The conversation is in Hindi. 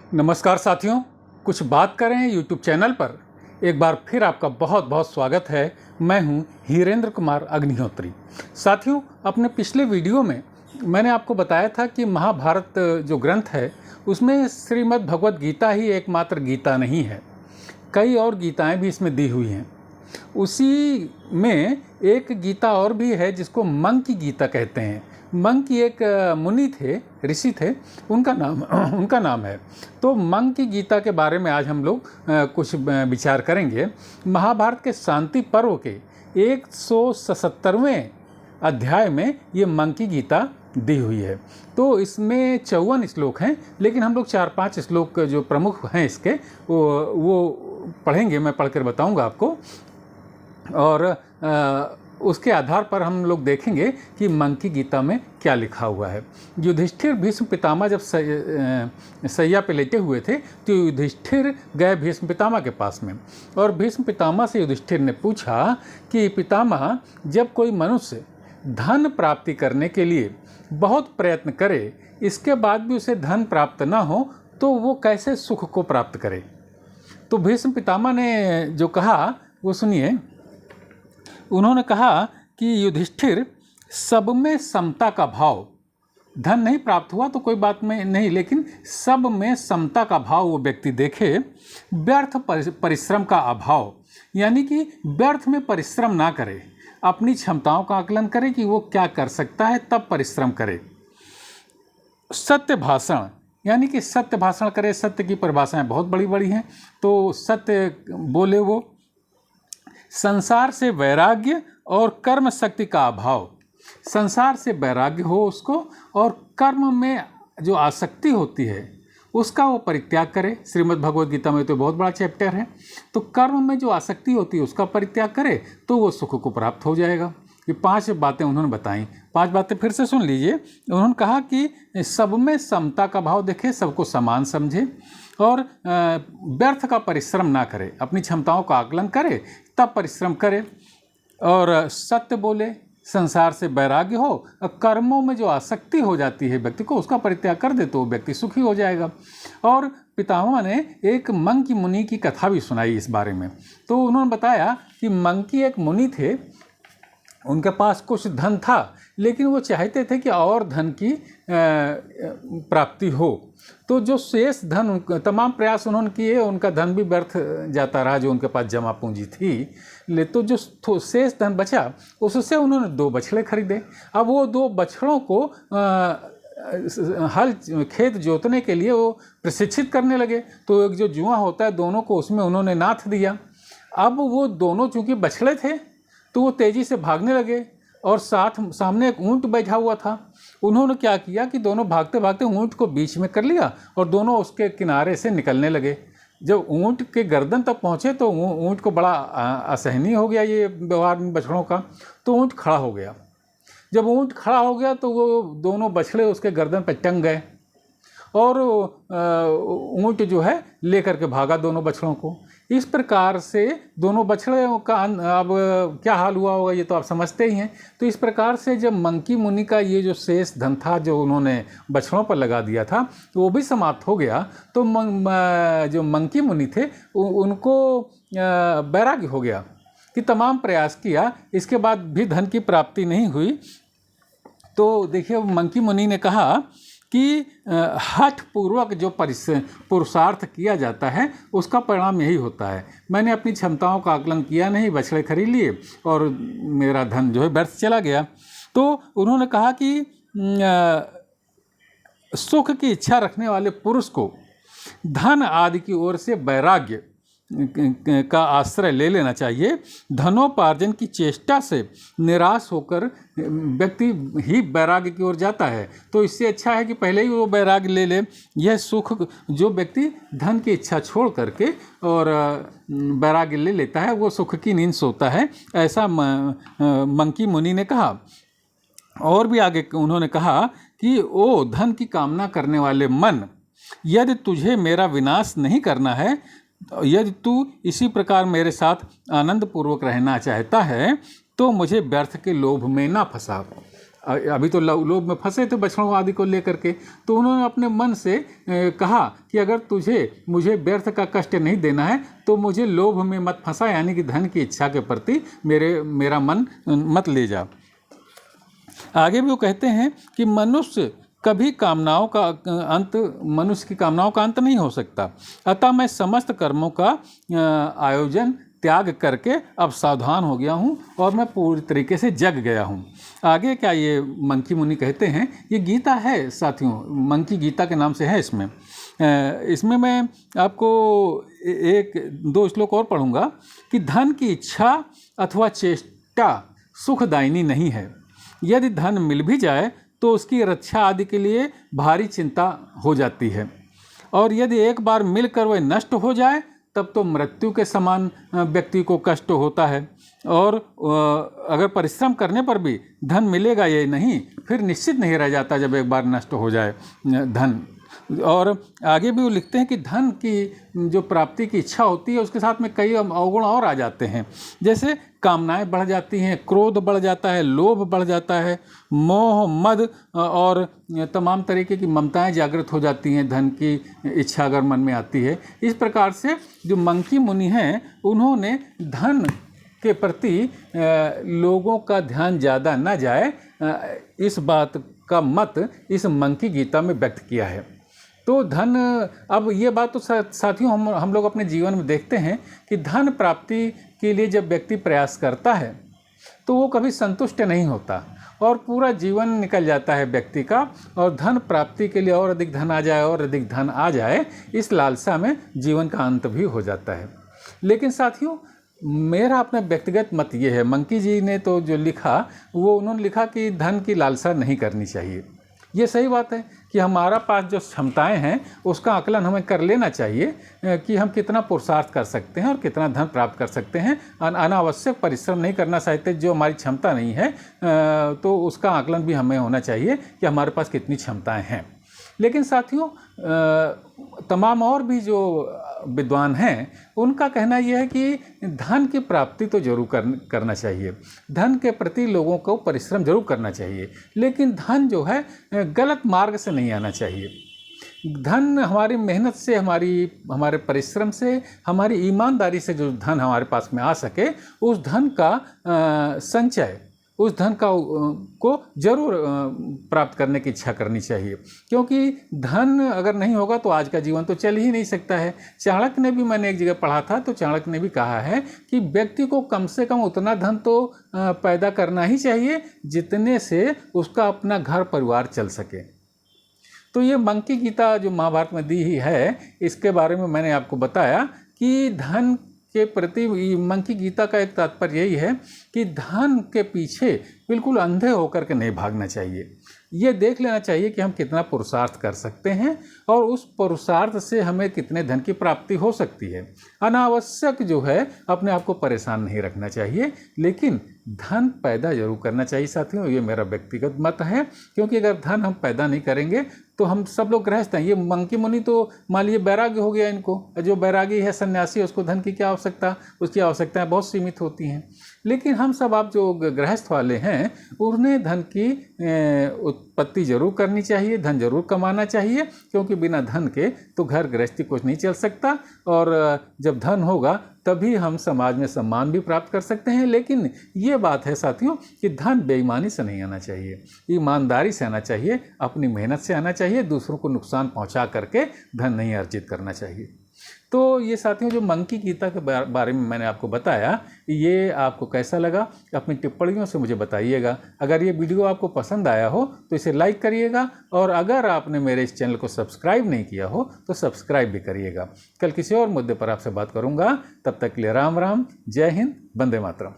नमस्कार साथियों, कुछ बात करें यूट्यूब चैनल पर एक बार फिर आपका बहुत बहुत स्वागत है। मैं हूं हीरेंद्र कुमार अग्निहोत्री। साथियों, अपने पिछले वीडियो में मैंने आपको बताया था कि महाभारत जो ग्रंथ है उसमें श्रीमद् भगवद गीता ही एकमात्र गीता नहीं है, कई और गीताएं भी इसमें दी हुई हैं। उसी में एक गीता और भी है जिसको मंग की गीता कहते हैं। मंग की एक मुनि थे, ऋषि थे, उनका नाम है। तो मंग की गीता के बारे में आज हम लोग कुछ विचार करेंगे। महाभारत के शांति पर्व के 177वें अध्याय में ये मंग की गीता दी हुई है। तो इसमें 54 श्लोक हैं, लेकिन हम लोग 4-5 श्लोक जो प्रमुख हैं इसके वो पढ़ेंगे, मैं पढ़कर बताऊंगा आपको। और उसके आधार पर हम लोग देखेंगे कि मंग की गीता में क्या लिखा हुआ है। युधिष्ठिर भीष्म पितामह जब सैया पे लेटे हुए थे तो युधिष्ठिर गए भीष्म पितामह के पास में, और भीष्म पितामह से युधिष्ठिर ने पूछा कि पितामह, जब कोई मनुष्य धन प्राप्ति करने के लिए बहुत प्रयत्न करे, इसके बाद भी उसे धन प्राप्त ना हो, तो वो कैसे सुख को प्राप्त करे। तो भीष्म पितामह ने जो कहा वो सुनिए। उन्होंने कहा कि युधिष्ठिर, सब में समता का भाव, धन नहीं प्राप्त हुआ तो कोई बात में नहीं, लेकिन सब में समता का भाव वो व्यक्ति देखे। व्यर्थ परिश्रम का अभाव, यानी कि व्यर्थ में परिश्रम ना करे, अपनी क्षमताओं का आकलन करे कि वो क्या कर सकता है, तब परिश्रम करे। सत्य भाषण, यानी कि सत्य भाषण करे। सत्य की परिभाषाएं बहुत बड़ी बड़ी हैं, तो सत्य बोले वो। संसार से वैराग्य और कर्म शक्ति का अभाव, संसार से वैराग्य हो उसको, और कर्म में जो आसक्ति होती है उसका वो परित्याग करे। श्रीमद् भगवद गीता में तो बहुत बड़ा चैप्टर है। तो कर्म में जो आसक्ति होती है उसका परित्याग करे तो वो सुख को प्राप्त हो जाएगा। ये 5 बातें उन्होंने बताई। 5 बातें फिर से सुन लीजिए। उन्होंने कहा कि सब में समता का भाव देखे, सबको समान समझे, और व्यर्थ का परिश्रम ना करे, अपनी क्षमताओं का आकलन करे तब परिश्रम करे, और सत्य बोले, संसार से वैराग्य हो, कर्मों में जो आसक्ति हो जाती है व्यक्ति को उसका परित्याग कर दे तो वो व्यक्ति सुखी हो जाएगा। और पितामह ने एक मंग की मुनि की कथा भी सुनाई इस बारे में। तो उन्होंने बताया कि मंग की एक मुनि थे, उनके पास कुछ धन था, लेकिन वो चाहते थे कि और धन की प्राप्ति हो। तो जो शेष धन, तमाम प्रयास उन्होंने किए, उनका धन भी व्यर्थ जाता रहा जो उनके पास जमा पूंजी थी। तो जो शेष धन बचा उससे उन्होंने 2 बछड़े खरीदे। अब वो 2 बछड़ों को हल खेत जोतने के लिए वो प्रशिक्षित करने लगे। तो एक जो जुआ होता है, दोनों को उसमें उन्होंने नाथ दिया। अब वो दोनों चूँकि बछड़े थे तो वो तेज़ी से भागने लगे, और सामने एक ऊँट बैठा हुआ था। उन्होंने क्या किया कि दोनों भागते भागते ऊँट को बीच में कर लिया और दोनों उसके किनारे से निकलने लगे। जब ऊँट के गर्दन तक पहुँचे तो ऊँट को बड़ा असहनीय हो गया ये व्यवहार बछड़ों का। तो ऊँट खड़ा हो गया। जब ऊँट खड़ा हो गया तो वो दोनों बछड़े उसके गर्दन पर टंग गए, और ऊँट जो है लेकर के भागा दोनों बछड़ों को। इस प्रकार से दोनों बछड़ों का अब क्या हाल हुआ होगा ये तो आप समझते ही हैं। तो इस प्रकार से जब मंग की मुनि का ये जो शेष धन था जो उन्होंने बछड़ों पर लगा दिया था तो वो भी समाप्त हो गया। तो जो मंग की मुनि थे उनको वैराग्य हो गया कि तमाम प्रयास किया, इसके बाद भी धन की प्राप्ति नहीं हुई। तो देखिए, मंग की मुनि ने कहा कि हठ पूर्वक जो पुरुषार्थ किया जाता है उसका परिणाम यही होता है। मैंने अपनी क्षमताओं का आकलन किया नहीं, बछड़े खरीद लिए और मेरा धन जो है व्यर्थ चला गया। तो उन्होंने कहा कि सुख की इच्छा रखने वाले पुरुष को धन आदि की ओर से वैराग्य का आश्रय ले लेना चाहिए। धनोपार्जन की चेष्टा से निराश होकर व्यक्ति ही वैराग्य की ओर जाता है। तो इससे अच्छा है कि पहले ही वो वैराग्य ले ले। यह सुख जो व्यक्ति धन की इच्छा छोड़ करके और वैराग्य ले लेता है वो सुख की नींद सोता है, ऐसा मंग की मुनि ने कहा। और भी आगे उन्होंने कहा कि ओ धन की कामना करने वाले मन, यदि तुझे मेरा विनाश नहीं करना है, यदि तू इसी प्रकार मेरे साथ आनंद पूर्वक रहना चाहता है तो मुझे व्यर्थ के लोभ में ना फंसा। अभी तो लोभ में फंसे थे बछड़ों आदि को लेकर के, तो उन्होंने अपने मन से कहा कि अगर तुझे मुझे व्यर्थ का कष्ट नहीं देना है तो मुझे लोभ में मत फंसा, यानी कि धन की इच्छा के प्रति मेरा मन मत ले जा। आगे भी वो कहते हैं कि मनुष्य कभी कामनाओं का अंत मनुष्य की कामनाओं का अंत नहीं हो सकता, अतः मैं समस्त कर्मों का आयोजन त्याग करके अब सावधान हो गया हूँ और मैं पूरी तरीके से जग गया हूँ। आगे क्या ये मंकी मुनि कहते हैं, ये गीता है साथियों, मंकी गीता के नाम से है। इसमें मैं आपको एक दो श्लोक और पढ़ूंगा कि धन की इच्छा अथवा चेष्टा सुखदायिनी नहीं है। यदि धन मिल भी जाए तो उसकी रक्षा आदि के लिए भारी चिंता हो जाती है, और यदि एक बार मिलकर वह नष्ट हो जाए तब तो मृत्यु के समान व्यक्ति को कष्ट होता है। और अगर परिश्रम करने पर भी धन मिलेगा ये नहीं, फिर निश्चित नहीं रह जाता जब एक बार नष्ट हो जाए धन। और आगे भी वो लिखते हैं कि धन की जो प्राप्ति की इच्छा होती है उसके साथ में कई अवगुण और आ जाते हैं, जैसे कामनाएं बढ़ जाती हैं, क्रोध बढ़ जाता है, लोभ बढ़ जाता है, मोह मद और तमाम तरीके की ममताएं जागृत हो जाती हैं धन की इच्छा अगर मन में आती है। इस प्रकार से जो मंकी मुनि हैं उन्होंने धन के प्रति लोगों का ध्यान ज़्यादा न जाए, इस बात का मत इस मंकी गीता में व्यक्त किया है। तो धन, अब ये बात तो साथियों हम लोग अपने जीवन में देखते हैं कि धन प्राप्ति के लिए जब व्यक्ति प्रयास करता है तो वो कभी संतुष्ट नहीं होता और पूरा जीवन निकल जाता है व्यक्ति का, और धन प्राप्ति के लिए और अधिक धन आ जाए और अधिक धन आ जाए, इस लालसा में जीवन का अंत भी हो जाता है। लेकिन साथियों मेरा अपना व्यक्तिगत मत ये है, मंकी जी ने तो जो लिखा वो उन्होंने लिखा कि धन की लालसा नहीं करनी चाहिए। ये सही बात है कि हमारा पास जो क्षमताएं हैं उसका आकलन हमें कर लेना चाहिए कि हम कितना पुरुषार्थ कर सकते हैं और कितना धन प्राप्त कर सकते हैं। अनावश्यक परिश्रम नहीं करना चाहते, जो हमारी क्षमता नहीं है तो उसका आकलन भी हमें होना चाहिए कि हमारे पास कितनी क्षमताएं हैं। लेकिन साथियों तमाम और भी जो विद्वान हैं उनका कहना यह है कि धन की प्राप्ति तो जरूर करना चाहिए, धन के प्रति लोगों को परिश्रम जरूर करना चाहिए, लेकिन धन जो है गलत मार्ग से नहीं आना चाहिए। धन हमारी मेहनत से, हमारे परिश्रम से, हमारी ईमानदारी से जो धन हमारे पास में आ सके, उस धन का संचय, उस धन को जरूर प्राप्त करने की इच्छा करनी चाहिए, क्योंकि धन अगर नहीं होगा तो आज का जीवन तो चल ही नहीं सकता है। चाणक्य ने भी, मैंने एक जगह पढ़ा था तो चाणक्य ने भी कहा है कि व्यक्ति को कम से कम उतना धन तो पैदा करना ही चाहिए जितने से उसका अपना घर परिवार चल सके। तो ये मंकी गीता जो महाभारत में दी ही है, इसके बारे में मैंने आपको बताया कि धन के प्रति मंकी गीता का एक तात्पर्य यही है कि धन के पीछे बिल्कुल अंधे होकर के नहीं भागना चाहिए। ये देख लेना चाहिए कि हम कितना पुरुषार्थ कर सकते हैं और उस पुरुषार्थ से हमें कितने धन की प्राप्ति हो सकती है। अनावश्यक जो है अपने आप को परेशान नहीं रखना चाहिए, लेकिन धन पैदा जरूर करना चाहिए साथियों। ये मेरा व्यक्तिगत मत है, क्योंकि अगर धन हम पैदा नहीं करेंगे तो हम सब लोग गृहस्थ हैं। ये मंकी मुनि तो मान लीजिए बैराग्य हो गया इनको, जो बैरागी है सन्यासी, उसको धन की क्या आवश्यकता, उसकी आवश्यकताएं बहुत सीमित होती हैं। लेकिन हम सब आप जो गृहस्थ वाले हैं उन्हें धन की उत्पत्ति जरूर करनी चाहिए, धन जरूर कमाना चाहिए, क्योंकि बिना धन के तो घर गृहस्थी कुछ नहीं चल सकता। और जब धन होगा तभी हम समाज में सम्मान भी प्राप्त कर सकते हैं। लेकिन ये बात है साथियों कि धन बेईमानी से नहीं आना चाहिए, ईमानदारी से आना चाहिए, अपनी मेहनत से आना चाहिए, दूसरों को नुकसान पहुंचा करके धन नहीं अर्जित करना चाहिए। तो ये साथियों जो मंकी गीता के बारे में मैंने आपको बताया, ये आपको कैसा लगा अपनी टिप्पणियों से मुझे बताइएगा। अगर ये वीडियो आपको पसंद आया हो तो इसे लाइक करिएगा, और अगर आपने मेरे इस चैनल को सब्सक्राइब नहीं किया हो तो सब्सक्राइब भी करिएगा। कल किसी और मुद्दे पर आपसे बात करूंगा, तब तक के लिए राम राम, जय हिंद, वंदे मातरम।